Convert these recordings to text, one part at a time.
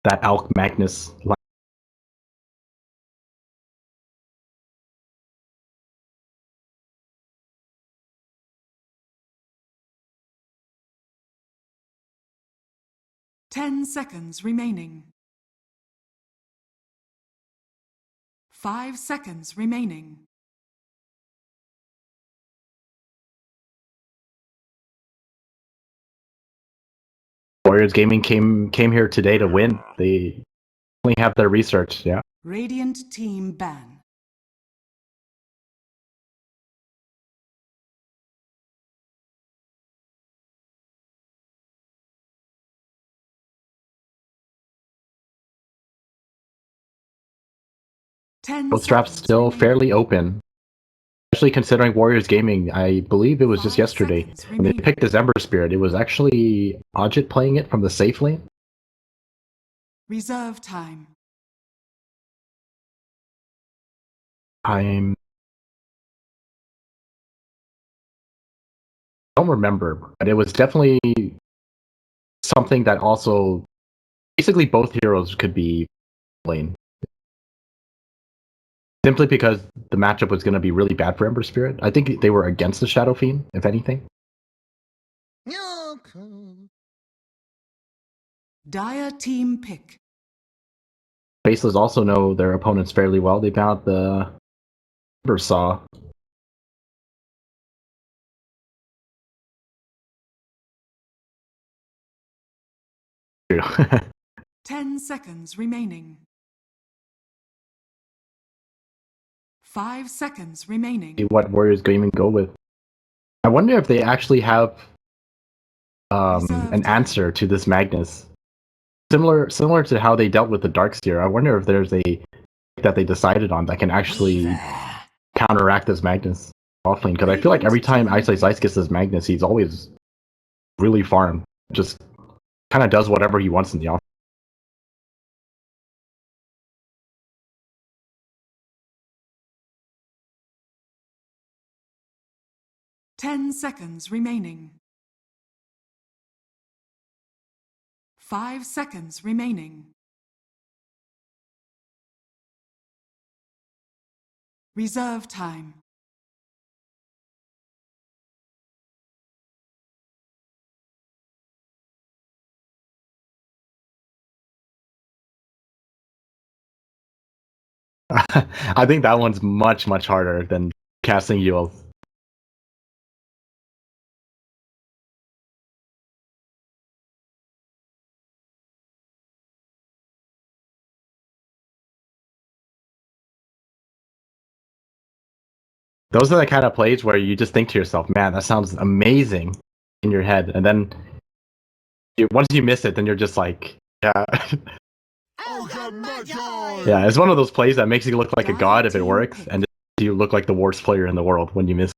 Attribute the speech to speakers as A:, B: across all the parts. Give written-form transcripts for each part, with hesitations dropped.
A: that Alk Magnus.
B: 10 seconds remaining. 5 seconds remaining.
A: Warriors Gaming came here today to win. They only have their research, yeah.
B: Radiant team ban.
A: Both drafts still fairly open. Especially considering Warriors Gaming, I believe it was just yesterday when they picked this Ember Spirit. It was actually Ajit playing it from the safe lane.
B: Reserve time.
A: I don't remember, but it was definitely something that also basically both heroes could be playing. Simply because the matchup was going to be really bad for Ember Spirit. I think they were against the Shadow Fiend, if anything.
B: Dire team pick.
A: Faceless also know their opponents fairly well. They found the Ember Saw. True.
B: 10 seconds remaining. 5 seconds remaining.
A: What Warriors Gaming go with? I wonder if they actually have an answer to this Magnus. Similar to how they dealt with the Darkseer. I wonder if there's a that they decided on that can actually counteract this Magnus offlane. Because I feel like every time Ice gets this Magnus, he's always really farmed. Just kind of does whatever he wants in the off.
B: 10 seconds remaining. 5 seconds remaining. Reserve time.
A: I think that one's much harder than casting Yule. Those are the kind of plays where you just think to yourself, man, that sounds amazing in your head. And then once you miss it, then you're just like, yeah. Yeah, it's one of those plays that makes you look like a god if it works, and you look like the worst player in the world when you miss.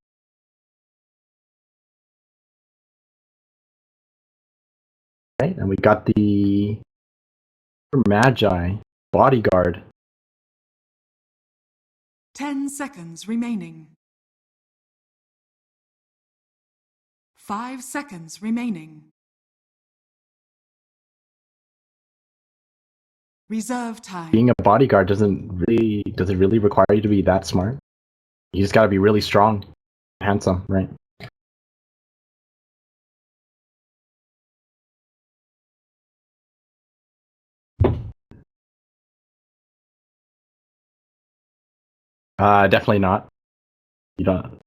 A: Right, and we got the Magi bodyguard.
B: 10 seconds remaining. 5 seconds remaining. Reserve time.
A: Being a bodyguard does it really require you to be that smart? You just gotta be really strong, handsome, right? Definitely not. You don't.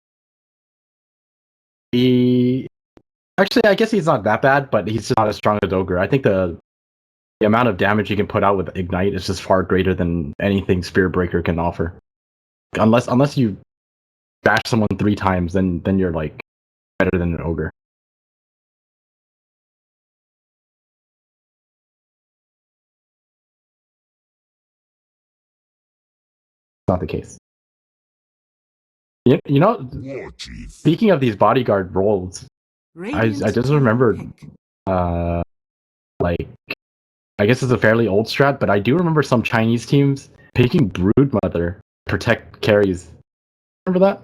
A: Actually, I guess he's not that bad, but he's just not as strong as Ogre. I think the amount of damage you can put out with Ignite is just far greater than anything Spirit Breaker can offer. Unless you bash someone 3 times, then you're like better than an Ogre. Not the case. You know, speaking of these bodyguard roles, I just remembered, like, I guess it's a fairly old strat, but I do remember some Chinese teams picking Broodmother to protect carries. Remember that?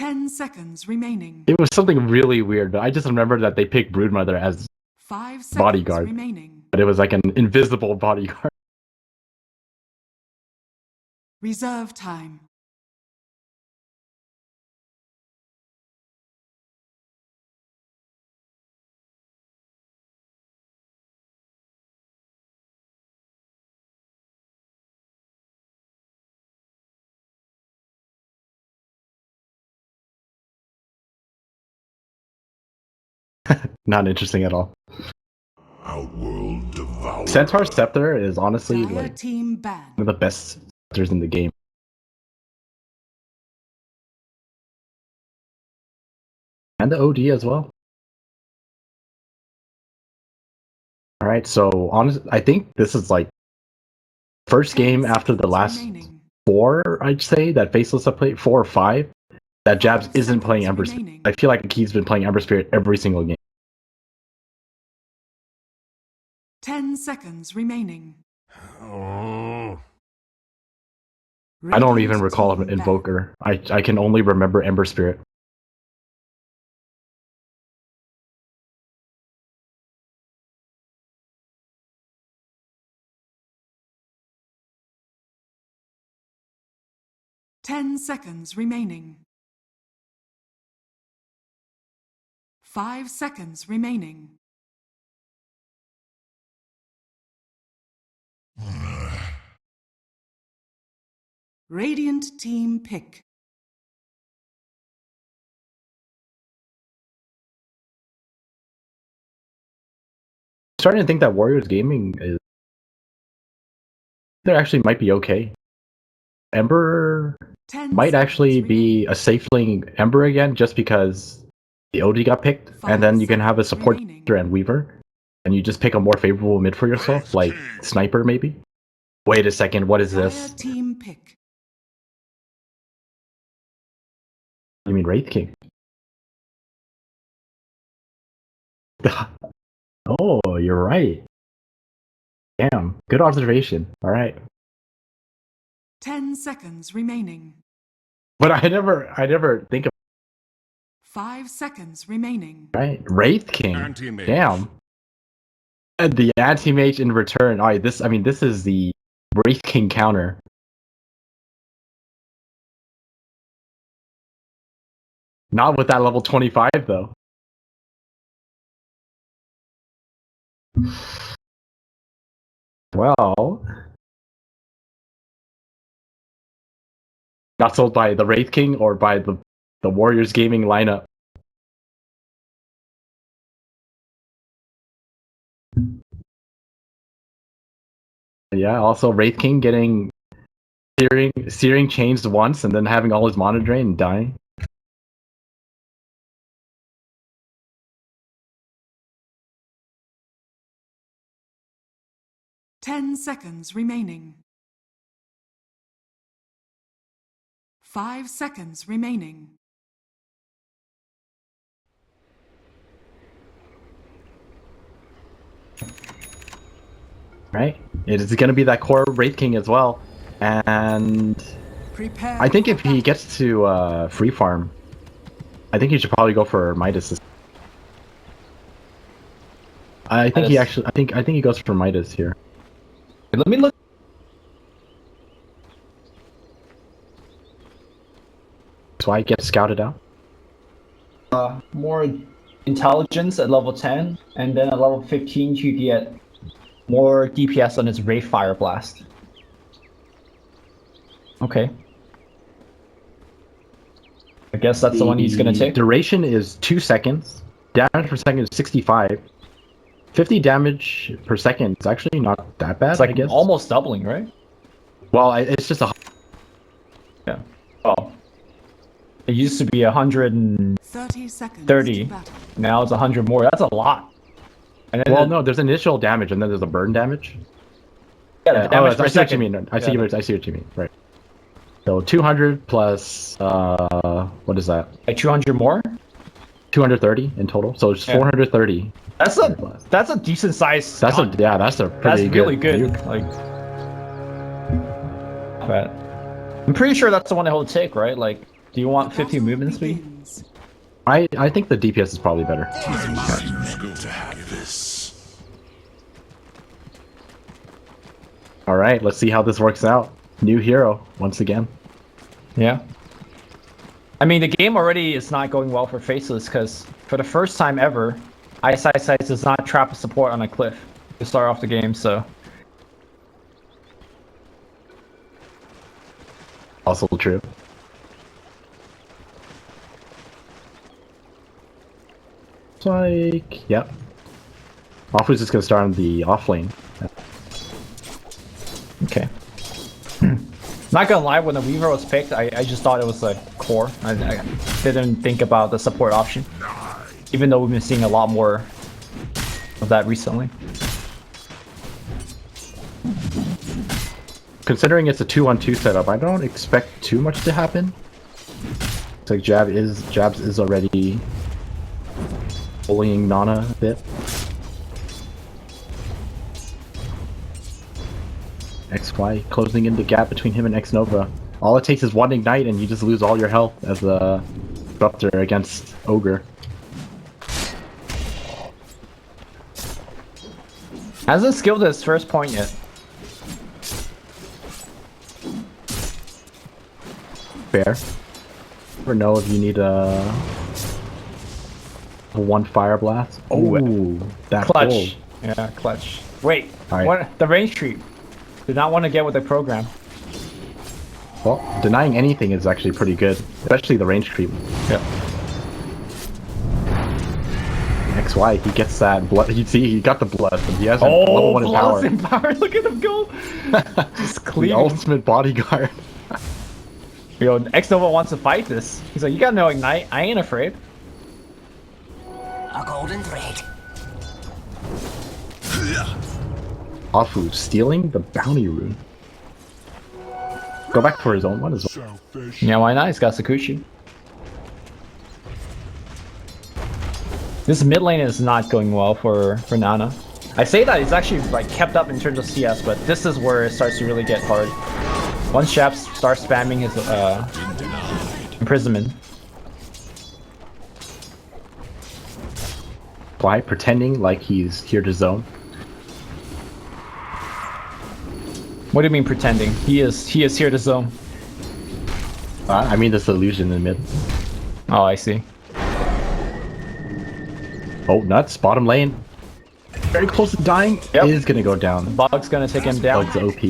B: 10 seconds remaining.
A: It was something really weird. I just remember that they picked Broodmother as
B: 5 seconds
A: bodyguard.
B: remaining.
A: But it was like an invisible bodyguard.
B: Reserve time.
A: Not interesting at all.
C: Outworld Devourer.
A: Centaur Scepter is honestly
B: Dire
A: like
B: team banned.
A: one of the best scepters in the game. And the OD as well. Alright, so I think this is like first
B: 10
A: game after the
B: seconds
A: last
B: remaining.
A: 4, I'd say, that Faceless have played, 4 or 5, that Jabs
B: 5
A: isn't playing
B: seconds
A: Ember Spirit.
B: remaining.
A: I feel like he's been playing Ember Spirit every single game.
B: 10 seconds remaining.
C: Oh.
A: I don't
B: Radiant
A: even recall
B: team
A: an
B: banned.
A: Invoker. I can only remember Ember Spirit.
B: Ten seconds remaining. 5 seconds remaining. Radiant team pick.
A: Starting to think that Warriors Gaming is there actually might be okay. Ember
B: 10
A: might
B: seconds
A: actually be
B: remaining.
A: a safe lane Ember again, just because the OD got picked,
B: 5
A: and then you can have a
B: seconds
A: support
B: remaining.
A: and Weaver, and you just pick a more favorable mid for yourself, like Sniper maybe. Wait a second, what is
B: Dire
A: this?
B: team pick.
A: You mean Wraith King? Oh, you're right. Damn, good observation. All right,
B: 10 seconds remaining.
A: but I never think of
B: 5 seconds remaining.
A: right Wraith King.
C: Anti-mage.
A: Damn. And the anti-mage in return. Alright, this is the Wraith King counter. Not with that level 25 though. Well, not sold by the Wraith King or by the Warriors Gaming lineup. Yeah, also Wraith King getting searing changed once and then having all his mana drain and dying.
B: Ten seconds remaining. 5 seconds remaining.
A: Right? It is going to be that core Wraith King as well. And
B: Prepare
A: I think
B: for
A: if he gets to free farm, I think he should probably go for Midas. I think he
D: Midas.
A: actually. I think he goes for Midas here.
D: Let me look.
A: So I get scouted out.
D: More intelligence at level 10, and then at level 15 you get more DPS on his Wraith Fire Blast. Okay. I guess that's the one he's gonna take.
A: Duration is 2 seconds. Damage per second is 65. 50 damage per second is actually not that bad.
D: It's like
A: I guess.
D: almost doubling, right?
A: Well, it's just a.
D: Yeah. Oh. It used to be 130.
B: 30 seconds.
D: 30.
B: To battle.
D: Now it's 100 more. That's a lot. And then
A: Well, no, there's initial damage and then there's a burn damage.
D: yeah, the damage per
A: I see what you
D: second.
A: mean. I see
D: Yeah.
A: what you mean. Right. So 200 plus what is that?
D: Like 200 more.
A: 230 in total. So it's
D: Yeah.
A: 430.
D: That's a decent size.
A: That's
D: gun.
A: that's a pretty
D: That's really good.
A: nuke.
D: Like, but I'm pretty sure that's the one that he'll take, right? Like, Do you want 50 movement speed?
B: Begins.
A: I think the DPS is probably better.
C: To have this.
A: All right, let's see how this works out. New hero once again.
D: Yeah. I mean, the game already is not going well for Faceless because for the first time ever, Eyesight Sights does not trap a support on a cliff to start off the game, so...
A: Also true. It's like, yep. Awfully's just gonna start on the off lane.
D: Okay. Not gonna lie, when the Weaver was picked, I just thought it was like core. I didn't think about the support option. Even though we've been seeing a lot more of that recently.
A: Considering it's a 2-on-2 setup, I don't expect too much to happen. It's like Jabs is already bullying Nana a bit. XY closing in the gap between him and X Nova. All it takes is one ignite and you just lose all your health as a disruptor against Ogre.
D: Hasn't skilled his first point yet.
A: Fair. Never know if you need a one fire blast. Oh, that
D: Clutch.
A: gold.
D: Yeah, clutch. Wait,
A: Alright.
D: what? The range creep. Did not want to get with the program.
A: Well, denying anything is actually pretty good, especially the range creep.
D: Yep.
A: XY, he gets that blood. You see, he got the blood, but he has a level 1 in power.
D: Blast in power. Look at him go. Just
A: The
D: clean.
A: ultimate bodyguard.
D: Yo, X Nova wants to fight this. He's like, you got no ignite. I ain't afraid.
E: A golden thread.
A: Afu stealing the bounty rune. Go back for his own one as well.
C: Selfish.
D: Yeah, why not? He's got Sakushi. This mid lane is not going well for Nana. I say that it's actually like kept up in terms of CS, but this is where it starts to really get hard. Once Shap starts spamming his imprisonment.
A: Fly pretending like he's here to zone.
D: What do you mean pretending? He is here to zone.
A: I mean this illusion in mid.
D: Oh, I see.
A: Oh, nuts! Bottom lane. Very close to dying.
D: Yep.
A: Is gonna go down.
D: Bug's gonna take him down.
A: Bug's OP.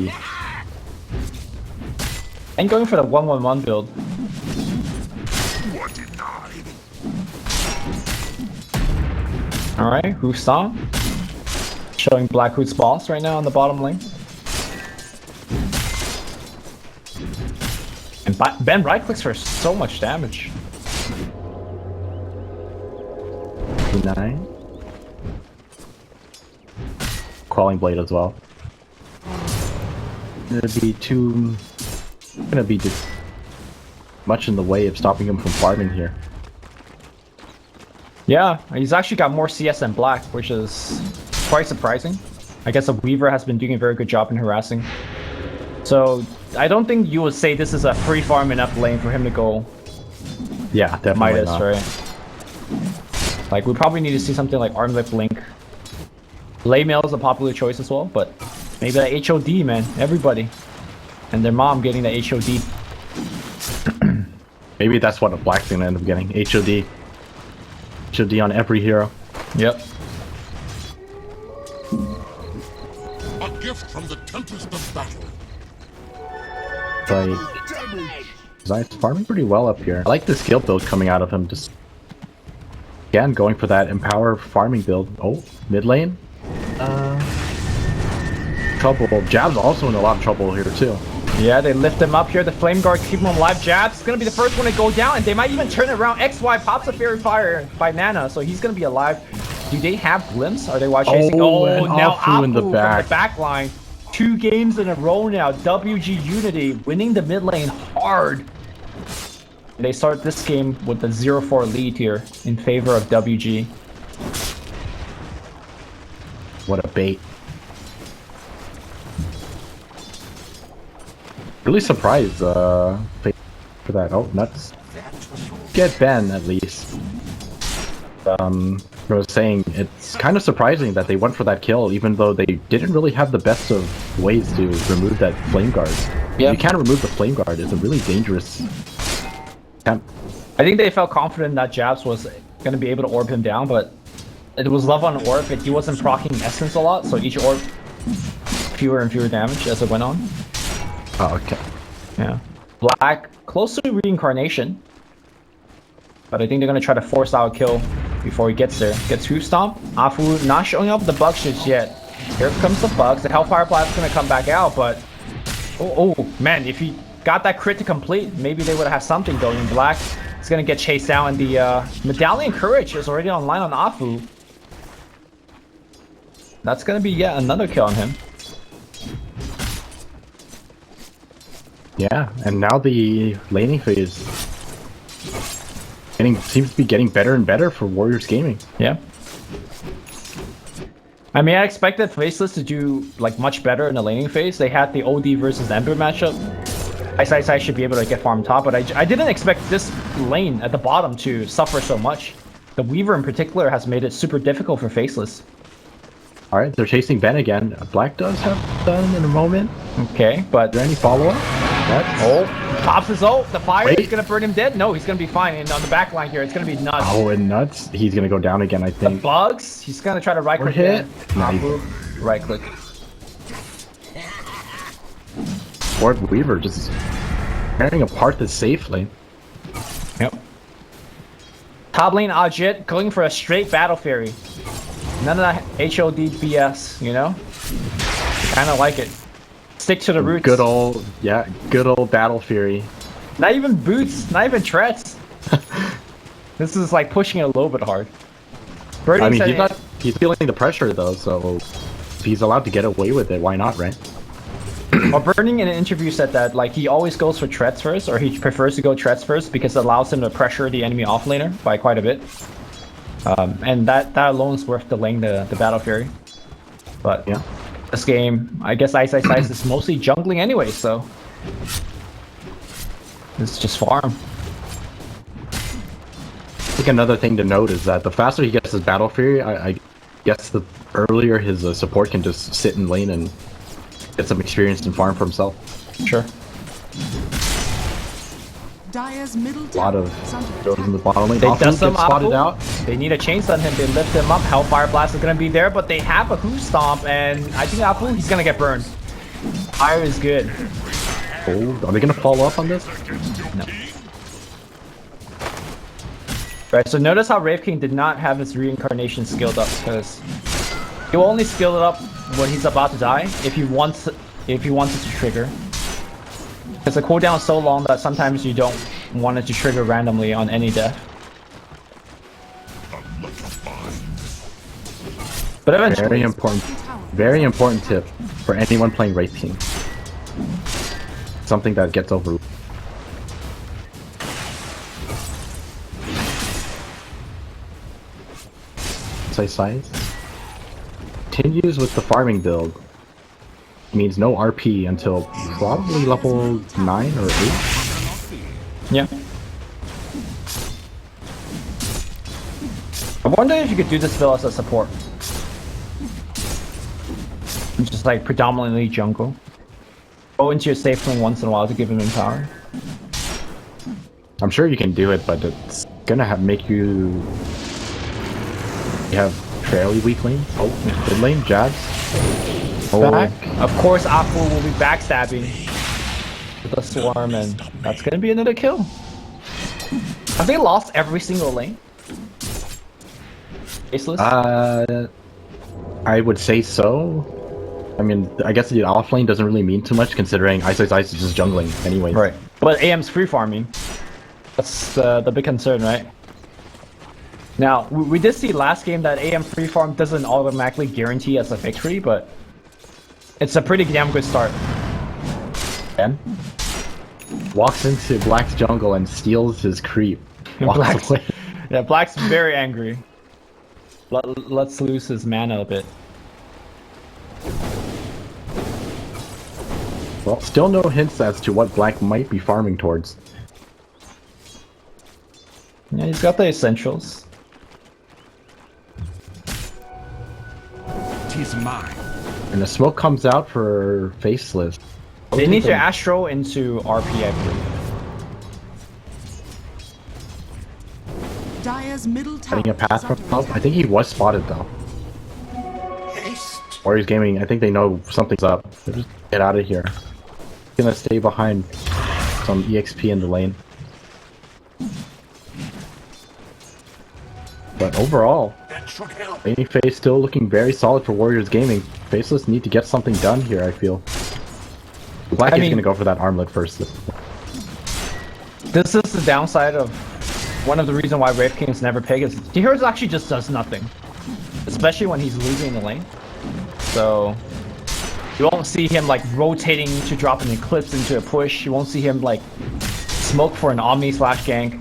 D: And going for the 1-1-1 build.
C: What denied?
D: Alright, Hoofstomp. Showing Blackhood's boss right now on the bottom lane. And Ben right clicks for so much damage.
A: 9. Crawling blade as well. Gonna be too much in the way of stopping him from farming here.
D: Yeah, he's actually got more CS than Black, which is quite surprising. I guess the Weaver has been doing a very good job in harassing. So I don't think you would say this is a free farm enough lane for him to go
A: Yeah, definitely
D: Midas,
A: not.
D: right? Like, we probably need to see something like Arm Whip Link. Lay Mail is a popular choice as well, but maybe that HOD, man. Everybody. And their mom getting the HOD.
A: Maybe that's what a Black's gonna end up getting. HOD. HOD on every hero.
D: Yep.
C: A gift from the tempest of battle.
A: Like, Zion's farming pretty well up here. I like the skill build coming out of him. Just again going for that empower farming build. Oh, mid lane. Trouble. Jab's also in a lot of trouble here too.
D: Yeah, they lift him up here. The Flame Guard keep him alive. Jab's gonna be the first one to go down, and they might even turn it around. XY pops a Fairy Fire by Nana, so he's gonna be alive. Do they have glimpse? Are they watch chasing?
A: Oh,
D: Oh,
A: and
D: now
A: Afu in the
D: Afu from
A: back.
D: the back line. 2 games in a row now. WG Unity winning the mid lane hard. They start this game with a 0-4 lead here in favor of WG.
A: What a bait. Really surprised for that. Oh, nuts. get Ben at least. I was saying it's kind of surprising that they went for that kill, even though they didn't really have the best of ways to remove that flame guard.
D: Yeah.
A: You can't remove the flame guard. It's a really dangerous attempt.
D: I think they felt confident that Jabs was going to be able to orb him down, but it was love on orb, but he wasn't proccing essence a lot, so each orb fewer and fewer damage as it went on.
A: Oh, okay.
D: Yeah. Black close to reincarnation, but I think they're going to try to force out a kill before he gets there. Gets Hoof Stomp. Afu not showing up with the bug shits yet. Here comes the bugs. The Hellfire Blast is going to come back out, but oh man, if he got that crit to complete, maybe they would have something going. Black is going to get chased down, and the Medallion Courage is already online on Afu. That's going to be yet another kill on him.
A: Yeah, and now the laning phase seems to be getting better and better for Warriors Gaming.
D: Yeah. I mean, I expected Faceless to do like much better in the laning phase. They had the OD versus Ember matchup. I should be able to get farm top, but I didn't expect this lane at the bottom to suffer so much. The Weaver in particular has made it super difficult for Faceless.
A: Alright, they're chasing Ben again. Black does have done in a moment.
D: Okay, but
A: Is there any follow-up?
D: oh, pops his ult. The fire
A: Wait.
D: is gonna burn him dead. No, he's gonna be fine. And on the back line here, it's gonna be nuts.
A: Oh, and nuts. He's gonna go down again, I
D: The
A: think.
D: bugs. He's gonna try to right click
A: hit.
D: it.
A: Nice.
D: Right click.
A: Lord Weaver just tearing apart the safe lane.
D: Yep. Top lane Ajit going for a straight Battle Fury. None of that HOD BS, you know? Kind of like it. Stick to the roots.
A: Good old Battle Fury.
D: Not even boots, not even treads. This is like pushing it a little bit hard. Birdie
A: I mean,
D: said
A: he's feeling the pressure though, so if he's allowed to get away with it, why not, right?
D: Well, Burning in an interview said that like he always goes for treads first, or he prefers to go treads first because it allows him to pressure the enemy offlaner by quite a bit. And that alone is worth delaying the Battle Fury. But
A: Yeah.
D: this game, I guess Ice is mostly jungling anyway, so it's just farm.
A: I think another thing to note is that the faster he gets his Battle Fury, I guess the earlier his support can just sit in lane and get some experience and farm for himself.
D: Sure.
B: Dire's middle
A: A lot
B: tower
A: of
B: is under
A: goes in the
B: attack.
A: bottom lane.
D: They
A: Afu
D: dust
A: gets
D: him
A: spotted
D: out.
A: out.
D: They need a chains on him. They lift him up. Hellfire Blast is gonna be there, but they have a Hoof Stomp, and I think Apu, he's gonna get burned. Fire is good.
A: Oh, are they gonna follow up on this?
D: No. Right, so notice how Wraith King did not have his reincarnation skilled up, because he will only skill it up when he's about to die, if he wants it to trigger. Because the cooldown is so long that sometimes you don't want it to trigger randomly on any death. But eventually,
A: Very important tip for anyone playing Wraith King. Something that gets overlooked. Size continues with the farming build. Means no RP until probably level 9 or 8.
D: yeah. I wonder if you could do this build as a support. Just like predominantly jungle. Go into your safe lane once in a while to give him power.
A: I'm sure you can do it, but it's gonna make you have fairly weak lane. Oh, good lane, jabs. Back.
D: Of course, Apu will be backstabbing with the swarm, and that's gonna be another kill. Have they lost every single lane? Faceless?
A: I would say so. I mean, I guess the off lane doesn't really mean too much considering Ice is just jungling anyway.
D: Right. But AM's free farming. That's the big concern, right? Now, we did see last game that AM free farm doesn't automatically guarantee us a victory, but it's a pretty damn good start.
A: Ben walks into Black's jungle and steals his creep.
D: Black's, yeah, Black's very angry. Let's lose his mana a bit.
A: Well, still no hints as to what Black might be farming towards.
D: Yeah, he's got the essentials.
C: Tis mine.
A: And the smoke comes out for Faceless.
D: They need to Astro into RP, I believe.
B: Dire's middle tower
A: Getting a path
B: is
A: from
B: under
A: up.
B: attack.
A: I think he was spotted though. Warriors Gaming, I think they know something's up. They're just get out of here. Gonna stay behind some EXP in the lane. But overall,
C: That should help.
A: laning phase still looking very solid for Warriors Gaming. Faceless need to get something done here, I feel. Black
D: I
A: is
D: mean-
A: gonna go for that armlet first.
D: This is the downside of one of the reasons why Wraith Kings never pick is Heroes actually just does nothing. Especially when he's losing in the lane. So you won't see him like rotating to drop an Eclipse into a push. You won't see him like smoke for an Omni slash gank.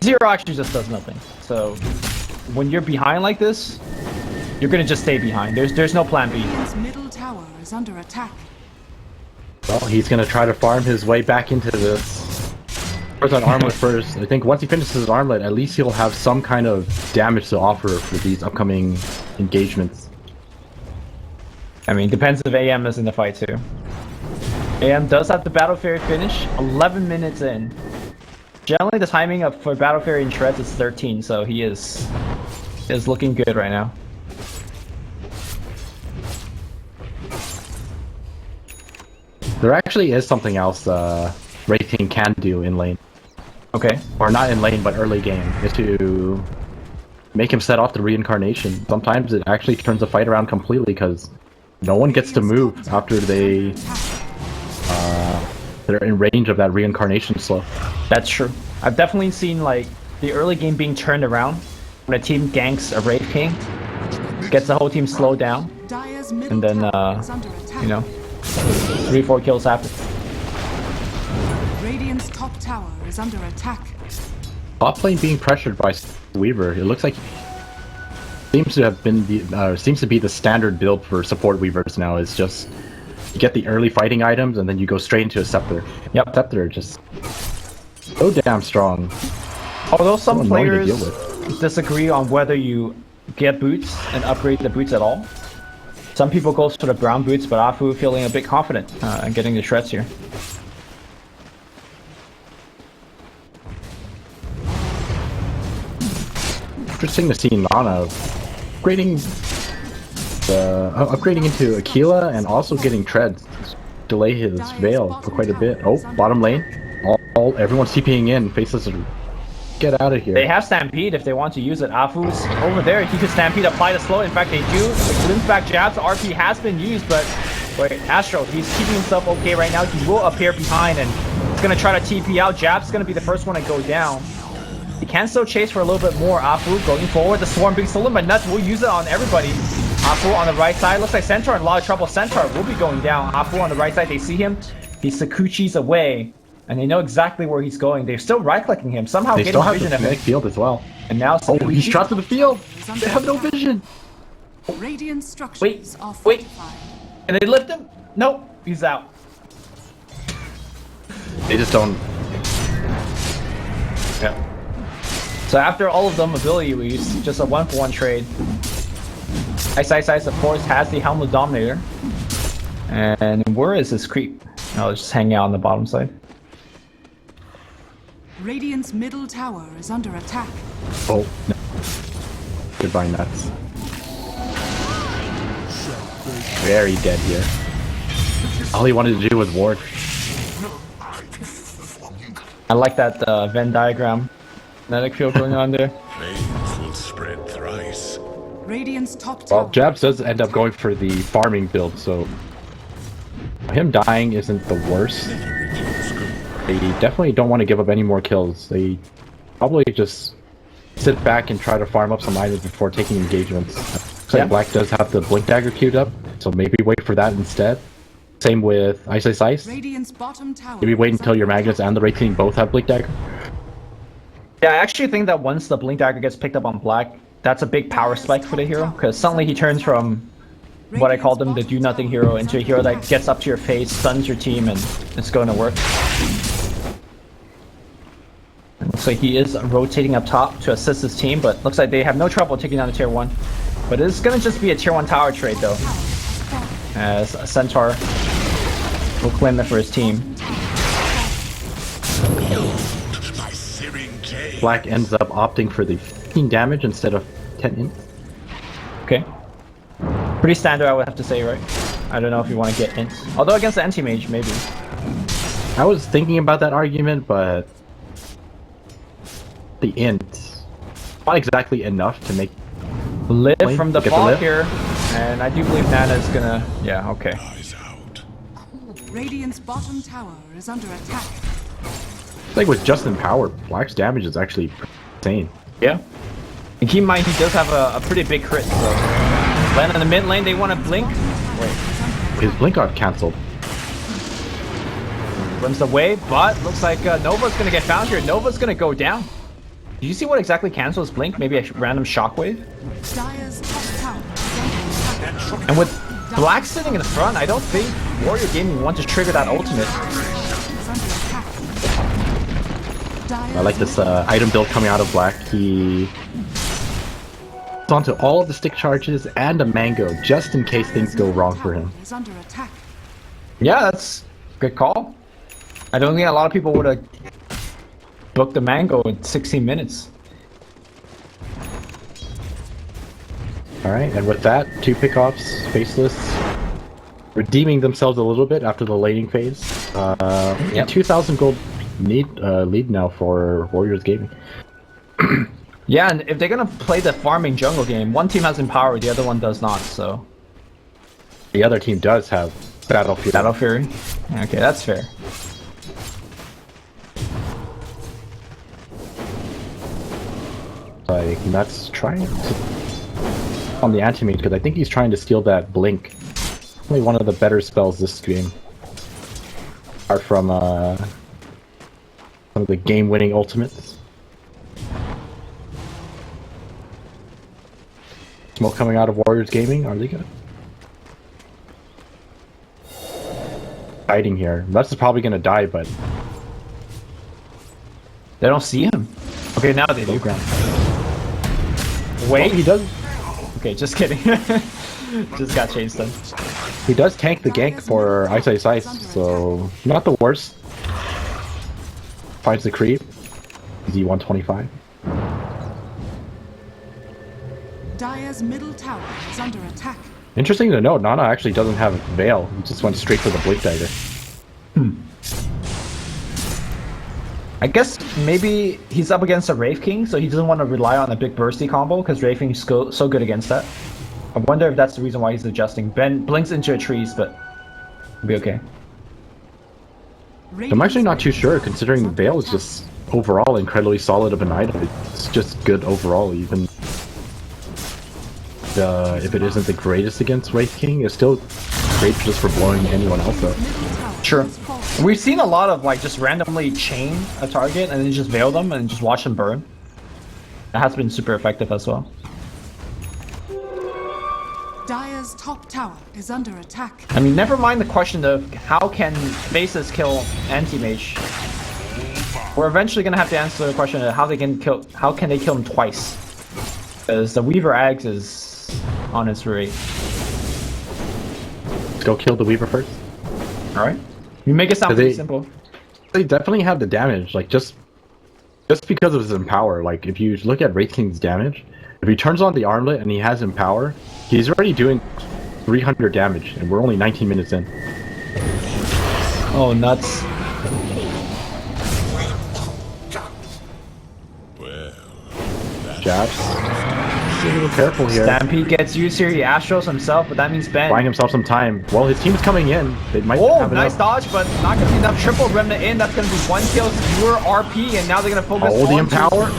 D: Zero actually just does nothing. So when you're behind like this, you're gonna just stay behind. There's no plan B.
B: Radiant's middle tower is under attack.
A: Well, he's gonna try to farm his way back into this. First on armlet first. I think once he finishes his armlet, at least he'll have some kind of damage to offer for these upcoming engagements.
D: I mean, depends if AM is in the fight too. AM does have the Battle Fairy finish 11 minutes in. Generally, the timing of for Battle Fairy and Shreds is 13, so he is looking good right now.
A: There actually is something else Wraith King can do in lane.
D: Okay.
A: Or not in lane, but early game, is to make him set off the reincarnation. Sometimes it actually turns the fight around completely because no one gets to move after they're in range of that reincarnation slow.
D: That's true. I've definitely seen like the early game being turned around when a team ganks a Wraith King, gets the whole team slowed down,
B: Dire's middle
D: and then
B: tower is under attack.
D: you know, 3-4 kills after.
B: Radiant's top tower is under attack.
A: Top lane being pressured by Weaver. It looks like seems to have been the seems to be the standard build for support Weavers now. Is just you get the early fighting items and then you go straight into a scepter.
D: Yep.
A: Scepter just so damn strong.
D: Although some
A: So annoying to
D: players
A: deal with.
D: disagree on whether you get boots and upgrade the boots at all. Some people go for the brown boots, but Afu feeling a bit confident in getting the shreds here.
A: Interesting to see Nana upgrading into Aquila and also getting treads. Delay his veil for quite a bit. Oh, bottom lane. Everyone's TPing in. Faceless, get out of here.
D: They have Stampede if they want to use it. Afu's over there. He could Stampede, apply the slow. In fact, they do. The glimpse back jabs. RP has been used, but wait, Astro, he's keeping himself okay right now. He will appear behind and he's going to try to TP out. Jab's going to be the first one to go down. He can still chase for a little bit more. Afu going forward. The swarm being stolen, but Nuts will use it on everybody. Afu on the right side. Looks like Centaur in a lot of trouble. Centaur will be going down. Afu on the right side. They see him. He Sakuchi's away. And they know exactly where he's going. They're still right-clicking him. Somehow
A: They
D: getting
A: still have
D: vision
A: the
D: of him.
A: kinetic field as well.
D: And now
A: Oh, he's trapped in the field. They have no vision.
B: Radiant structures
D: Wait,
B: are
D: wait.
B: fortified.
D: And they lift him? Nope. He's out.
A: They just don't.
D: Yeah. So after all of them ability leaves, just a 1-for-1 trade. Ice, of course, has the Helmut Dominator. And where is this creep? Oh, it's just hanging out on the bottom side.
B: Radiant's middle tower is under attack.
A: Oh, no. Goodbye, Nuts. Very dead here. All he wanted to do was ward.
D: I like that Venn diagram. Kinetic field going on there.
C: Flames will spread thrice.
B: Radiant's top tower.
A: Well, Jabs does end up going for the farming build, so him dying isn't the worst. They definitely don't want to give up any more kills. They probably just sit back and try to farm up some items before taking engagements. Looks like Black does have the Blink Dagger queued up, so maybe wait for that instead. Same with Ice.
B: Radiant's bottom tower.
A: Maybe wait
B: is
A: until your
B: under
A: Magnus and the Wraith King both have Blink Dagger.
D: Yeah, I actually think that once the Blink Dagger gets picked up on Black, that's a big power spike for the hero, because suddenly he turns from what I called him the do-nothing hero into a hero that gets up to your face, stuns your team, and it's going to work. Looks like he is rotating up top to assist his team, but looks like they have no trouble taking down the tier 1. But it's gonna just be a tier 1 tower trade though, as Centaur will claim it for his team.
A: Black ends up opting for the 15 damage instead of 10 int.
D: Okay. Pretty standard, I would have to say, right? I don't know if you want to get int. Although against the anti-mage, maybe.
A: I was thinking about that argument, but the int not exactly enough to make
D: Live from the
A: get
D: fall
A: live.
D: here, and I do believe Nana's gonna. Yeah, okay.
C: Eyes out.
B: Radiant's bottom tower is under attack.
A: Like with just in power, Black's damage is actually insane.
D: Yeah. And keep in mind, he does have a pretty big crit, so. Land in the mid lane, they want to blink. Wait.
A: His blink got cancelled.
D: Runs away, but looks like Nova's gonna get found here. Nova's gonna go down. Did you see what exactly cancels blink? Maybe a random shockwave?
B: Dire's top tower is under attack.
D: And with Black sitting in the front, I don't think Warrior Gaming want to trigger that ultimate.
B: Is under attack.
A: I like this item build coming out of Black. He it's onto all of the stick charges and a mango, just in case things go wrong for him.
B: Is under attack.
D: Yeah, that's a good call. I don't think a lot of people would have booked the mango in 16 minutes.
A: Alright, and with that, 2 pickoffs, Faceless, redeeming themselves a little bit after the laning phase.
D: Yep.
A: 2,000 gold lead now for Warriors Gaming.
D: Yeah, and if they're gonna play the farming jungle game, one team has Empower, the other one does not, so.
A: The other team does have Battlefield.
D: Battle Fury? Okay, that's fair.
A: Like, Nuts trying to on the anti-mage, because I think he's trying to steal that blink. Only one of the better spells this game. Apart from some of the game-winning ultimates. Smoke coming out of Warriors Gaming, are they good? Fighting here. Nuts is probably gonna die, but
D: They don't see him. Okay, now they do.
A: ground.
D: Wait,
A: He does.
D: okay, just kidding. Just got chased then.
A: He does tank the gank for Ice, so not the worst. Finds the creep. Easy 125.
B: Dire's middle tower is under attack.
A: Interesting to note, Nana actually doesn't have Veil. He just went straight for the Blink Dagger.
D: I guess maybe he's up against a Wraith King, so he doesn't want to rely on a big bursty combo, because Wraith King's so good against that. I wonder if that's the reason why he's adjusting. Ben blinks into a trees, but it'll be okay.
A: I'm actually not too sure, considering Veil is just overall incredibly solid of an item. It's just good overall, even if it isn't the greatest against Wraith King, it's still great just for blowing anyone else up.
D: Sure. We've seen a lot of like just randomly chain a target and then just veil them and just watch them burn. That has been super effective as well.
B: Dire's top tower is under attack.
D: I mean, never mind the question of how can Faceless kill anti-mage. We're eventually gonna have to answer the question of how they can kill. How can they kill him twice? Because the Weaver Axe is on its way.
A: Let's go kill the Weaver first.
D: All right. You make it sound pretty
A: They-
D: simple.
A: They definitely have the damage, like just because of his Empower. Like if you look at Wraith King's damage, if he turns on the armlet and he has Empower, he's already doing 300 damage, and we're only 19 minutes in.
D: Oh, nuts.
A: Jabs. Be a little careful here.
D: Stampede gets used here. He Astros himself, but that means Ben.
A: Buying himself some time. Well, his team's coming in. They might
D: Oh,
A: have
D: nice
A: enough.
D: dodge, but not gonna be enough. Triple Remnant in. That's gonna be one kill, fewer RP, and now they're gonna focus
A: Oh, the
D: on
A: Empower.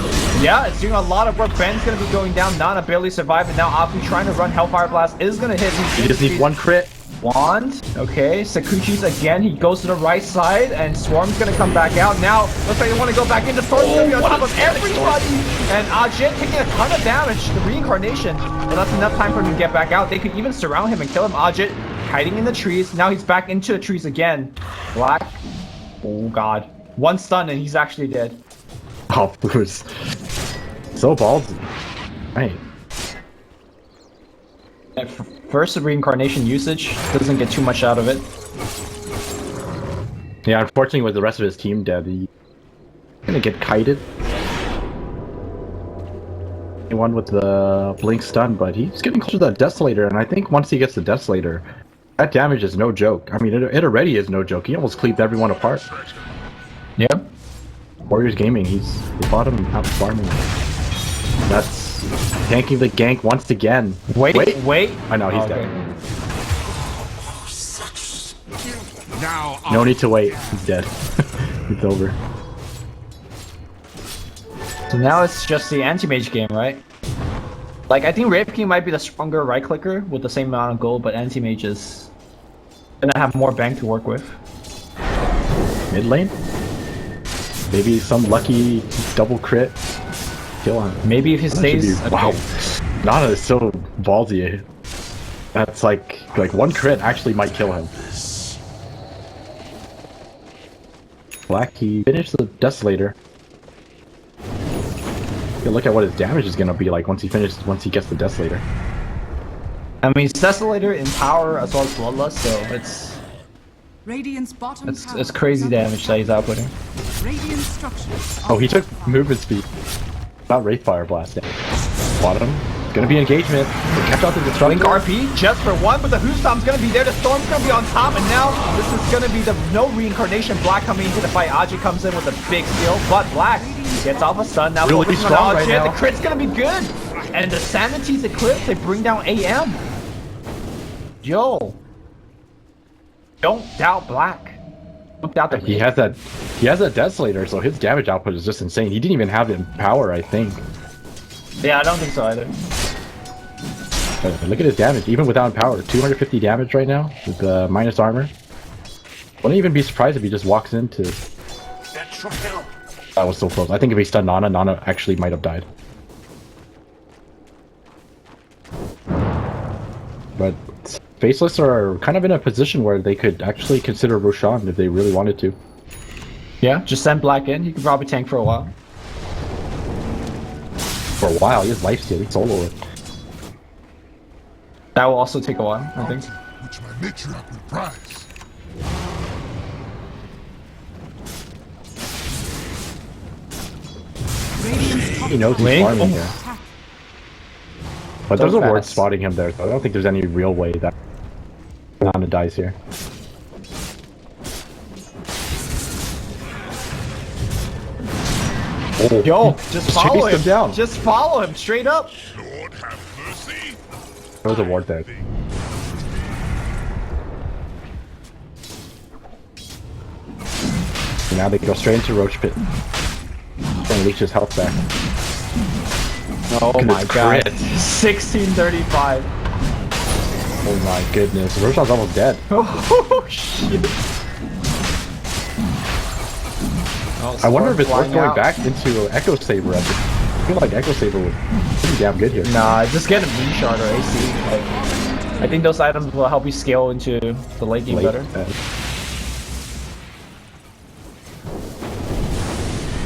D: Yeah, it's doing a lot of work. Ben's gonna be going down. Nana barely survived, and now Apu trying to run Hellfire Blast is gonna hit.
A: He just needs one crit.
D: Wand. Okay, Sakuchi's again. He goes to the right side, and Swarm's gonna come back out. Now, looks like they want to go back into Storm's gonna be on top of everybody. And Ajit taking a ton of damage to the reincarnation. But that's enough time for him to get back out. They could even surround him and kill him. Ajit hiding in the trees. Now he's back into the trees again. Black. Oh god. One stun and he's actually dead.
A: Oh, Blue's so ballsy. Right.
D: At first reincarnation usage doesn't get too much out of it.
A: Yeah, unfortunately with the rest of his team dead, he's gonna get kited. He won with the blink stun, but he's getting close to that Desolator, and I think once he gets the Desolator, that damage is no joke. I mean, it already is no joke. He almost cleaved everyone apart.
D: Yep.
A: Warriors Gaming, they bought him out farming. That's tanking the gank once again.
D: Wait.
A: I know, he's
D: Okay.
A: dead.
C: Now
A: No need to wait, he's dead. It's over.
D: So now it's just the anti-mage game, right? Like, I think Rape King might be the stronger right clicker with the same amount of gold, but anti-mage is gonna have more bank to work with.
A: Mid lane? Maybe some lucky double crit. Kill him.
D: Maybe if he
A: That should
D: stays.
A: be- wow. Nana is so ballsy. That's like one crit actually might kill him. Black, he finished the Desolator. You look at what his damage is gonna be like once he gets the Desolator.
D: I mean, it's Desolator in power as well as Bloodlust, so
B: Radiant's bottom tower
D: it's crazy
B: is under
D: damage that he's outputting.
B: attack. Radiant structures.
A: Oh, he took movement speed. Not Wraithfire Blast damage. Bottom. Gonna be engagement. They kept out the
D: Blink
A: Disruptor.
D: RP just for one, but the Hoostom's gonna be there, the Storm's gonna be on top, and now this is gonna be the no reincarnation. Black coming into the fight. Aji comes in with a big steal, but Black gets off a stun. Now
A: Really
D: focusing
A: strong
D: on
A: right
D: Aji.
A: now.
D: The crit's gonna be good, and the Sanity's Eclipse, they bring down AM. Yo, don't doubt Black. Don't doubt the
A: He has that Desolator, so his damage output is just insane. He didn't even have it in power, I think.
D: Yeah, I don't think so either.
A: Look at his damage, even without power. 250 damage right now with the minus armor. Wouldn't even be surprised if he just walks into.
C: that should help.
A: That was so close. I think if he stunned Nana actually might have died. But Faceless are kind of in a position where they could actually consider Roshan if they really wanted to.
D: Yeah, just send Black in. He could probably tank for a while.
A: For a while, he has lifesteal, he solo it.
D: That will also take a while, I think.
C: Which my matriarch would prize.
B: Radiant's top
A: He knows he's
D: Link?
A: farming
D: Oh.
A: here.
B: attack.
A: But there's a
D: So
A: ward
D: fast.
A: spotting him there, so I don't think there's any real way that Nana dies here. Oh,
D: Yo,
A: he
D: just follow
A: chased
D: him.
A: down.
D: Just follow him straight up.
C: Lord have mercy.
A: There was a ward there. So now they go straight into Roach Pit. And leech his health back.
D: Oh
A: at
D: my
A: his
D: god.
A: crit.
D: 1635.
A: Oh my goodness. Roshan's almost dead.
D: Oh shit.
A: I wonder if it's worth going back into Echo Saber. I feel like Echo Saber would be pretty damn good here.
D: Nah, just get a Moon Shard or AC. Like, I think those items will help you scale into the late game better.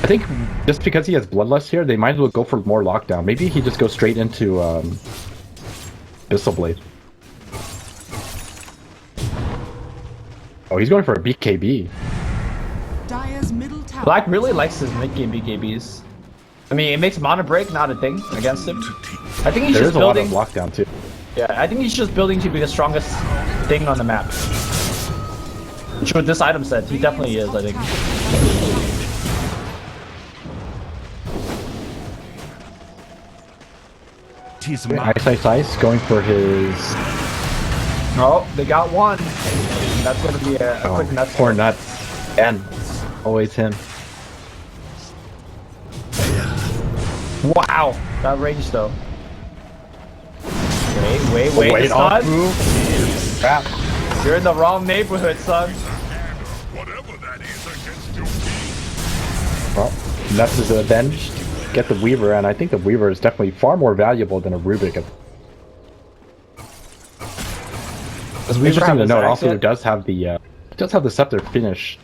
A: I think just because he has Bloodlust here, they might as well go for more lockdown. Maybe he just goes straight into Abyssal Blade. Oh, he's going for a BKB.
B: Dire's middle tower.
D: Black really likes his mid-game BKBs. I mean, it makes Mana Break not a thing against him. I think he's
A: There
D: just
A: is a lot of
D: building.
A: lockdown too.
D: Yeah, I think he's just building to be the strongest thing on the map. Which with this item set, he definitely is, I think.
A: Ice, going for his...
D: Oh, they got one. That's gonna be a quick nut.
A: Poor Nuts. And always him.
D: Wow, that range though. Wait,
A: Wait, off
D: son.
A: move. Crap.
D: You're in the wrong neighborhood, son.
C: Whatever that is against your king.
A: Well, Nuts is avenged. Get the Weaver, and I think the Weaver is definitely far more valuable than a Rubik.
D: Does
A: Interesting to
D: his
A: note,
D: axe
A: also
D: yet?
A: does have the Scepter finish.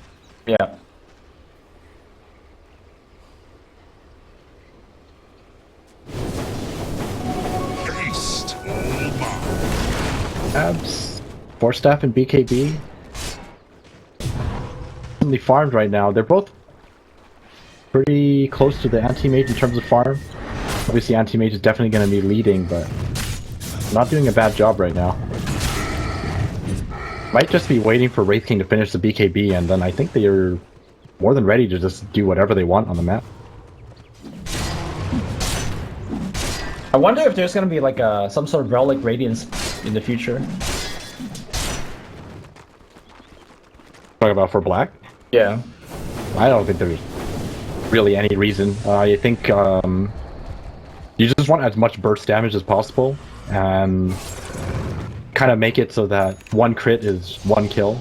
D: Yeah.
A: Abs, Force Staff and BKB. They farmed right now. They're both pretty close to the anti-mage in terms of farm. Obviously, anti-mage is definitely going to be leading, but not doing a bad job right now. Might just be waiting for Wraith King to finish the BKB, and then I think they are more than ready to just do whatever they want on the map.
D: I wonder if there's gonna be like some sort of relic radiance in the future.
A: Talking about for black?
D: Yeah.
A: I don't think there's really any reason. I think you just want as much burst damage as possible, and kind of make it so that one crit is one kill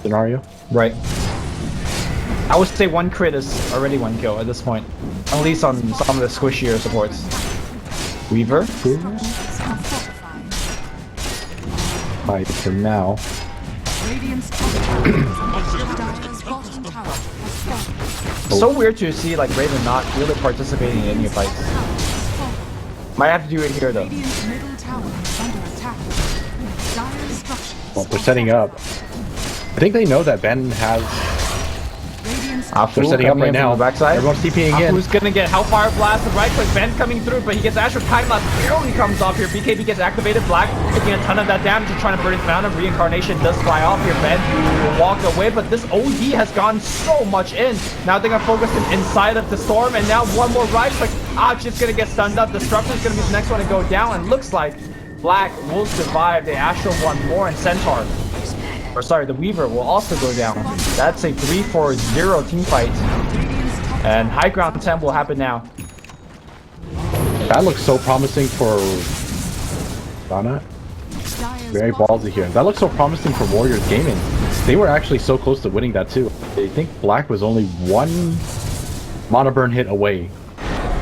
A: scenario.
D: Right. I would say one crit is already one kill at this point. At least on some of the squishier supports. Weaver?
A: Fight for now.
D: So weird to see like Raven not really participating in any fights. Might have to do it here though.
A: Well, they're setting up. I think they know that Ben has. They're setting up right now.
D: Backside.
A: Everyone's TPing in.
D: Who's gonna get Hellfire Blast? Right click, Ben coming through, but he gets Astro Time Lapse. Barely comes off here. BKB gets activated. Black taking a ton of that damage and trying to burn his Mountain. Reincarnation does fly off here. Ben will walk away, but this OD has gone so much in. Now they're gonna focus inside of the storm, and now one more right click. Just gonna get stunned up. Disruptor's gonna be the next one to go down, and looks like Black will survive. The Astro one more, and Centaur. Or sorry, the Weaver will also go down. That's a 3-4-0 team fight. And high ground temp will happen now.
A: That looks so promising for Donna. Very ballsy here. That looks so promising for Warriors Gaming. They were actually so close to winning that too. I think Black was only one mana burn hit away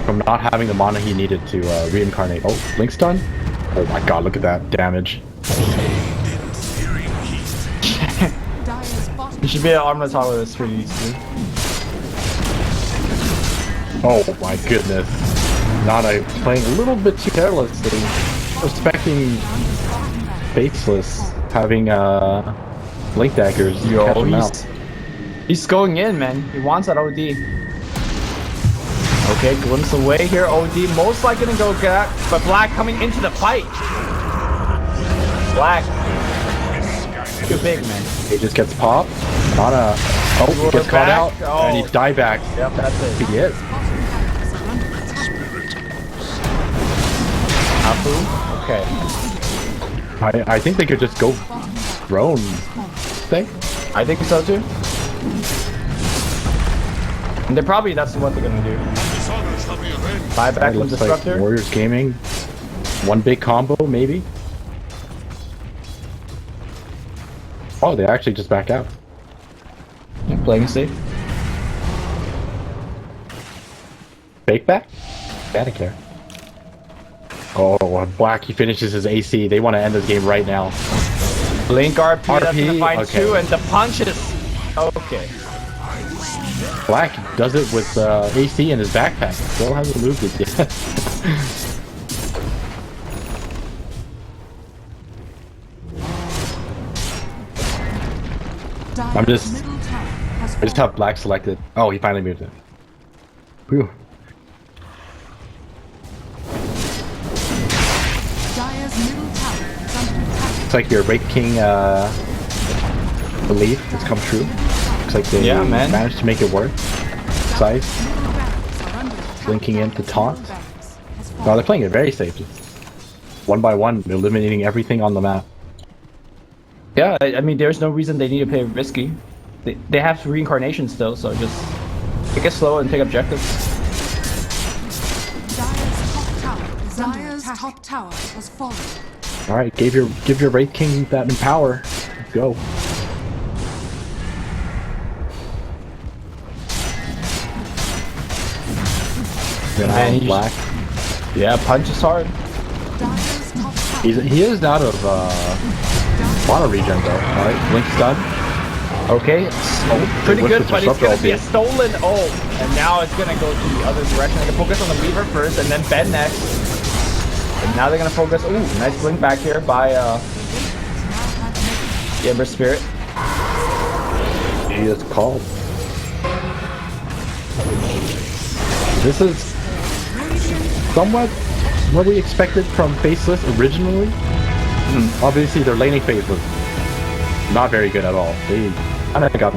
A: from not having the mana he needed to reincarnate. Oh, Link stun? Oh my god, look at that damage.
D: You should be an Armor Tower that's pretty easy.
A: Oh my goodness. Nana playing a little bit too carelessly. Respecting Faceless having Link daggers.
D: Yo, he's going in, man. He wants that OD. Okay, glimpse away here. OD most likely gonna go back, but Black coming into the fight. Black. Too big, man.
A: He just gets popped. Nana. Oh, he gets caught out.
D: Oh.
A: And he die back.
D: Yep, that's it.
A: He is.
D: Apu? Okay.
A: I think they could just go drone thing.
D: I think so too. And that's what they're gonna do. Buy back with Disruptor.
A: Like Warriors Gaming. One big combo, maybe. Oh, they actually just back out.
D: Yeah, playing safe.
A: Fake back? Gotta care. Oh, Black, he finishes his AC. They want to end this game right now.
D: Blink RP, that's gonna find
A: okay.
D: two, and the punches. Okay.
A: Black does it with AC in his backpack. Still hasn't moved it yet. I just have Black selected. Oh, he finally moved it. Whew. Looks like your Wraith King belief has come true. Looks like they managed to make it work. Size. Linking in to taunt. No, they're playing it very safely. One by one, eliminating everything on the map.
D: Yeah, I mean, there's no reason they need to play risky. They have reincarnation still, so just take it slow and take objectives.
B: Dire's top tower has fallen.
A: All right, give your Wraith King that empower. Let's go.
D: And
A: Black.
D: Yeah, punch is hard.
A: He is out of mana regen though. All right, Blink stun.
D: Okay, pretty good, but it's gonna be a stolen ult, and now it's gonna go to the other direction. They're gonna focus on the Weaver first, and then Ben next. And now they're gonna focus. Ooh, nice blink back here by The Ember Spirit.
A: He is called. This is somewhat what we expected from Faceless originally. Obviously, their laning phase was not very good at all. They kind of got